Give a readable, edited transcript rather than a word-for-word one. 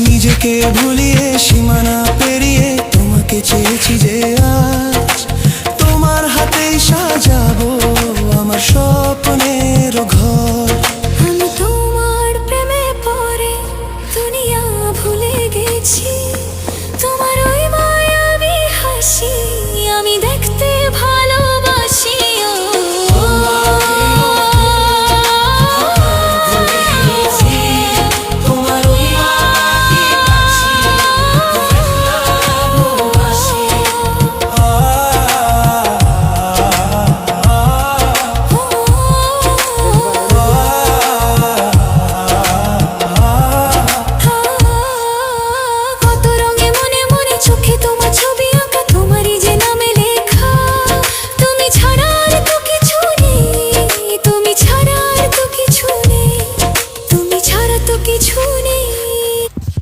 নিজেকে ভুলিয়ে সীমানা পেরিয়ে তোমাকে চেয়েছি যে আজ তোমার হাতেই সাজাবো আমার স্বপ্নের ঘর। আমি তোমার প্রেমে পড়ে দুনিয়া ভুলে গেছি।